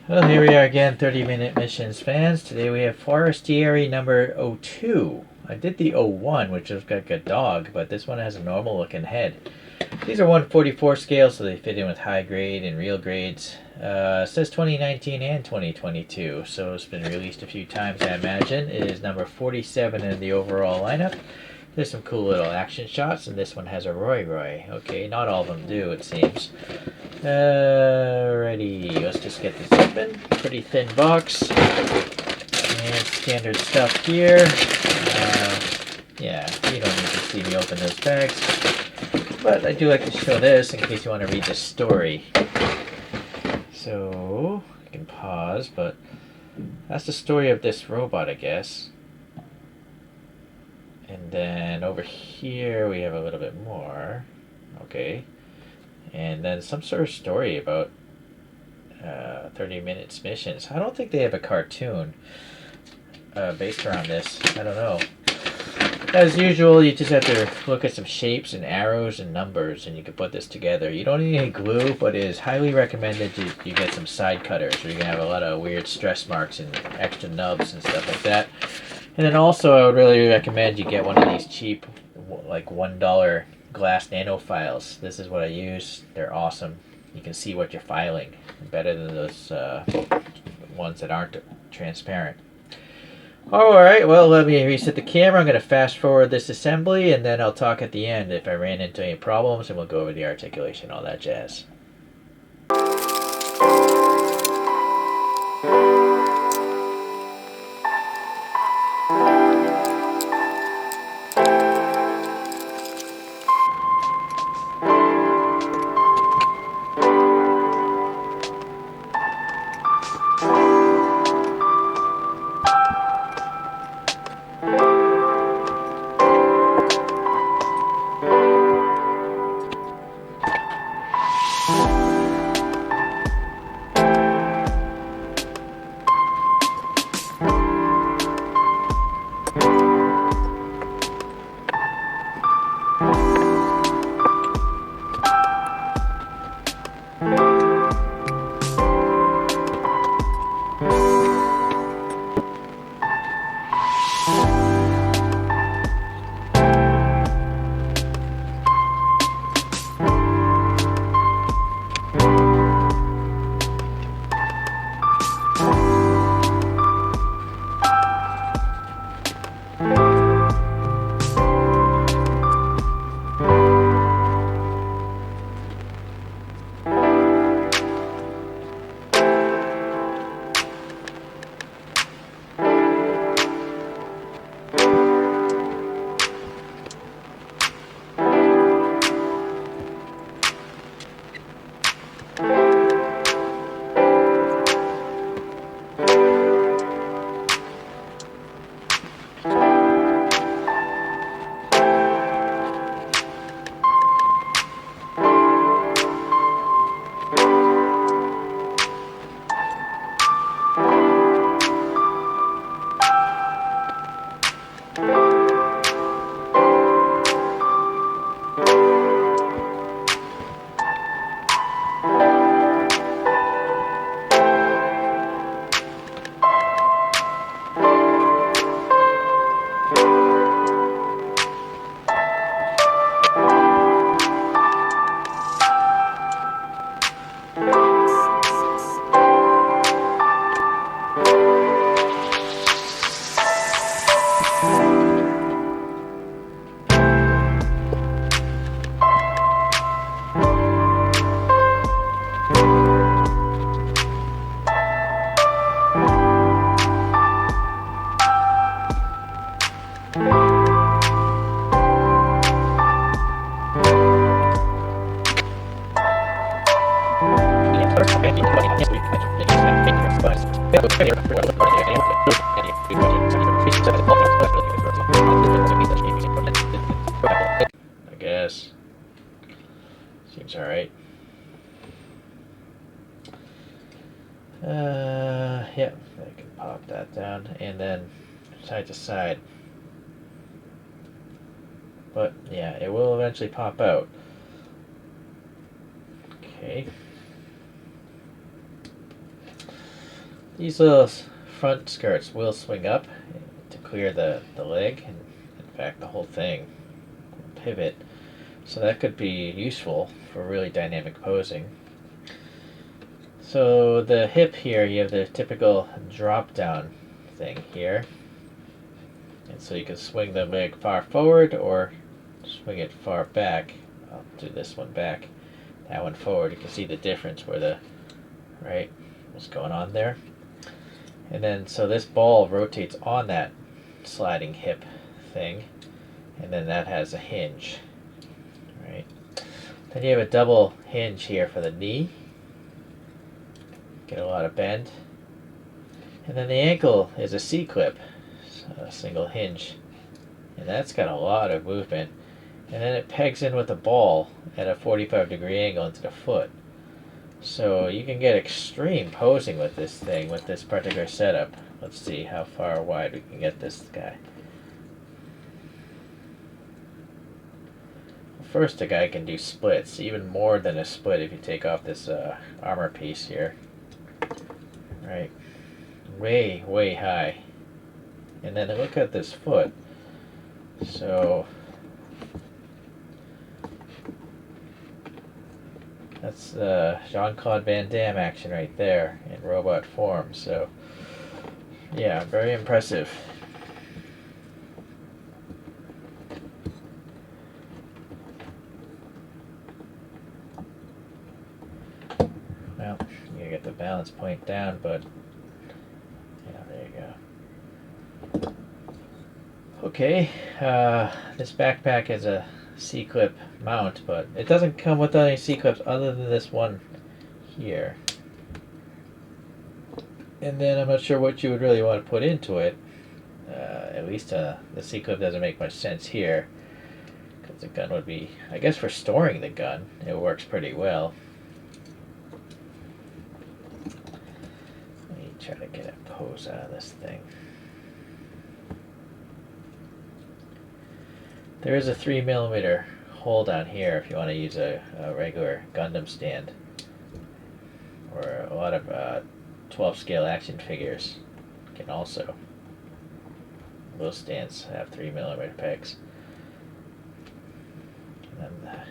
Well, here we are again, 30-minute missions fans. Today we have Forestieri number 02. I did the 01, which looks like a dog, but this one has a normal looking head. These are 144 scale, so they fit in with high grade and real grades. It says 2019 and 2022, so it's been released a few times, I imagine. It is number 47 in the overall lineup. There's some cool little action shots, and this one has a Roy. Okay, not all of them do, it seems. Alrighty, let's just get this open. Pretty thin box. And standard stuff here. Yeah, you don't need to see me open those bags. But I do like to show this in case you want to read the story. So, I can pause, but that's the story of this robot, I guess. And then over here we have a little bit more. Okay. And then some sort of story about 30 minutes missions. I don't think they have a cartoon based around this. I don't know. As usual, you just have to look at some shapes and arrows and numbers, and you can put this together. You don't need any glue, but it is highly recommended you get some side cutters, or you're going to have a lot of weird stress marks and extra nubs and stuff like that. And then also, I would really recommend you get one of these cheap, like $1 glass nano files. This is what I use. They're awesome. You can see what you're filing. Better than those ones that aren't transparent. Alright, well, let me reset the camera. I'm going to fast forward this assembly, and then I'll talk at the end if I ran into any problems, and we'll go over the articulation, all that jazz. I guess. Seems alright. Yep, I can pop that down, and then side to side. But yeah, it will eventually pop out. Okay. These little front skirts will swing up to clear the leg, and in fact the whole thing will pivot. So that could be useful for really dynamic posing. So the hip here, you have the typical drop down thing here. And so you can swing the leg far forward or swing it far back. I'll do this one back, that one forward. You can see the difference where the, right, what's going on there. And then so this ball rotates on that sliding hip thing, and then that has a hinge, right? Then you have a double hinge here for the knee. Get a lot of bend. And then the ankle is a C-clip, so a single hinge. And that's got a lot of movement. And then it pegs in with the ball at a 45-degree angle into the foot. So you can get extreme posing with this thing, with this particular setup. Let's see how far wide we can get this guy. First, the guy can do splits, even more than a split if you take off this armor piece here. Right, way, way high. And then look at this foot. So that's Jean-Claude Van Damme action right there in robot form. So yeah, very impressive. Well, you gotta get the balance point down, but yeah, there you go. Okay, this backpack is a C-clip mount, but it doesn't come with any C-clips other than this one here. And then I'm not sure what you would really want to put into it. At least the C-clip doesn't make much sense here, because the gun would be, I guess for storing the gun, it works pretty well. Let me try to get a pose out of this thing. There is a 3mm hole down here if you want to use a regular Gundam stand, or a lot of 12 scale action figures can also. Those stands have 3mm pegs. And then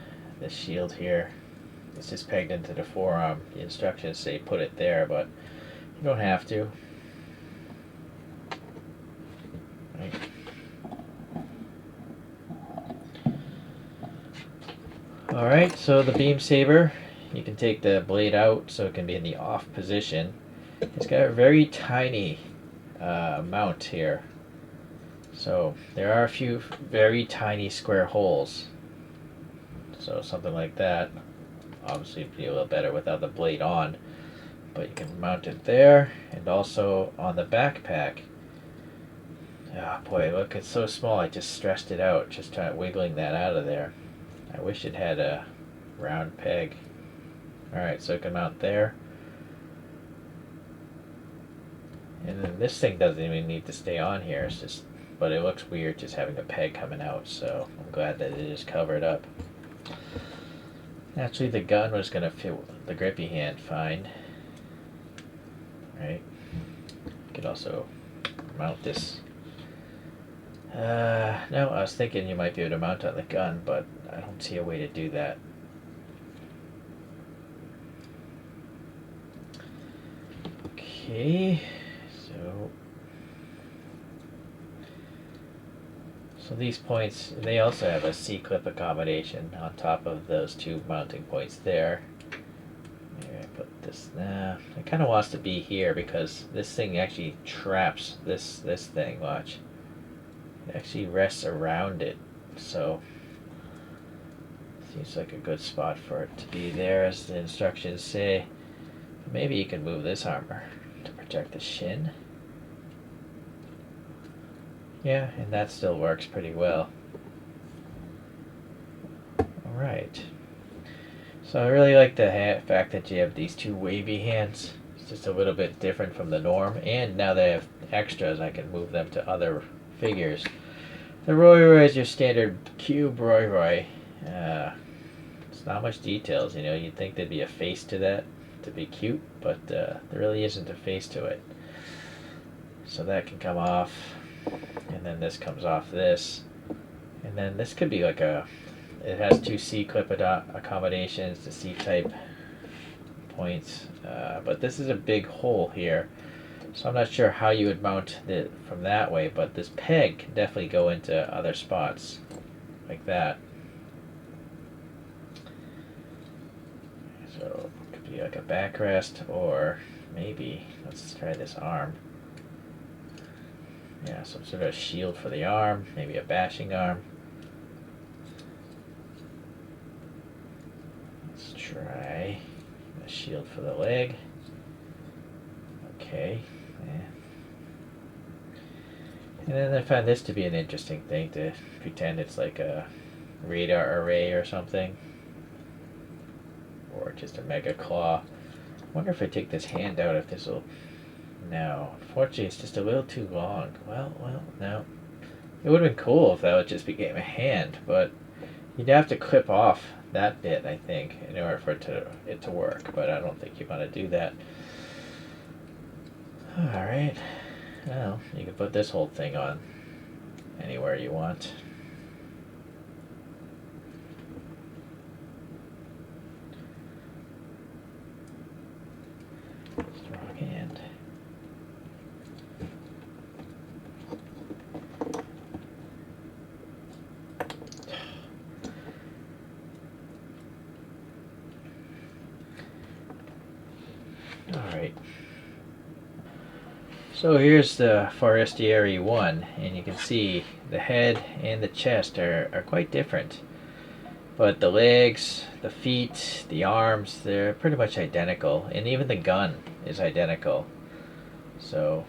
this shield here, this is pegged into the forearm. The instructions say put it there, but you don't have to. Right. Alright, so the beam saber, you can take the blade out so it can be in the off position. It's got a very tiny mount here. So there are a few very tiny square holes. So something like that obviously would be a little better without the blade on. But you can mount it there, and also on the backpack. Oh boy, look, it's so small, I just stressed it out, just trying wiggling that out of there. I wish it had a round peg. Alright, so it can mount there. And then this thing doesn't even need to stay on here, it's just, but it looks weird just having a peg coming out, so I'm glad that it is covered up. Actually, the gun was going to fit the grippy hand fine. Right. You could also mount this. No, I was thinking you might be able to mount on the gun, but I don't see a way to do that. Okay, so these points, they also have a C-clip accommodation on top of those two mounting points there. Maybe I put this now. It kind of wants to be here because this thing actually traps this thing, watch. It actually rests around it, so seems like a good spot for it to be there, as the instructions say. Maybe you can move this armor to protect the shin. Yeah, and that still works pretty well. Alright. So I really like the fact that you have these two wavy hands. It's just a little bit different from the norm, and now they have extras, I can move them to other figures. The Roy Roy is your standard cube Roy Roy. It's not much details, you know. You'd think there'd be a face to that to be cute, but there really isn't a face to it. So that can come off, and then this comes off this, and then this could be like a, it has two C-clip accommodations, the C-type points, but this is a big hole here, so I'm not sure how you would mount it from that way, but this peg can definitely go into other spots like that. So it could be like a backrest, or maybe, let's try this arm. Yeah, some sort of shield for the arm, maybe a bashing arm. Let's try a shield for the leg. Okay. Yeah. And then I find this to be an interesting thing, to pretend it's like a radar array or something. Or just a mega claw. I wonder if I take this hand out, if this will... No, unfortunately it's just a little too long. Well, no. It would have been cool if that would just became a hand, but you'd have to clip off that bit, I think, in order for it to work, but I don't think you want to do that. Alright, well, you can put this whole thing on anywhere you want. Strong hand. Alright. So here's the Forestieri 1, and you can see the head and the chest are quite different. But the legs, the feet, the arms, they're pretty much identical, and even the gun is identical. So,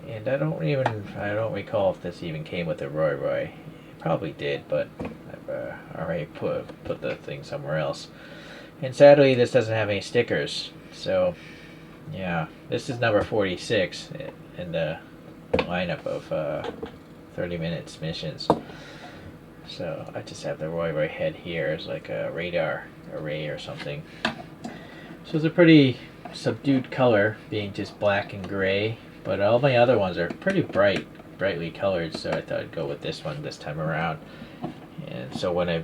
and I don't recall if this even came with a Roy. It probably did, but I've already put the thing somewhere else. And sadly, this doesn't have any stickers. So, yeah, this is number 46 in the lineup of 30 minutes missions. So I just have the Roy head here as like a radar array or something. So it's a pretty subdued color, being just black and gray, but all my other ones are pretty brightly colored, so I thought I'd go with this one this time around. And so when I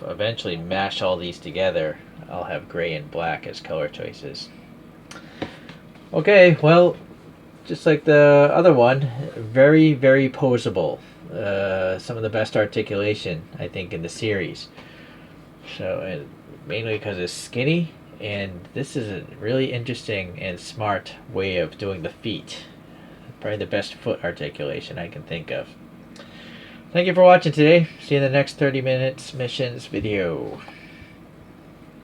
eventually mash all these together, I'll have gray and black as color choices. Okay, well, just like the other one, very, very poseable. Some of the best articulation, I think, in the series. So, mainly because it's skinny, and this is a really interesting and smart way of doing the feet. Probably the best foot articulation I can think of. Thank you for watching today. See you in the next 30 minutes missions video.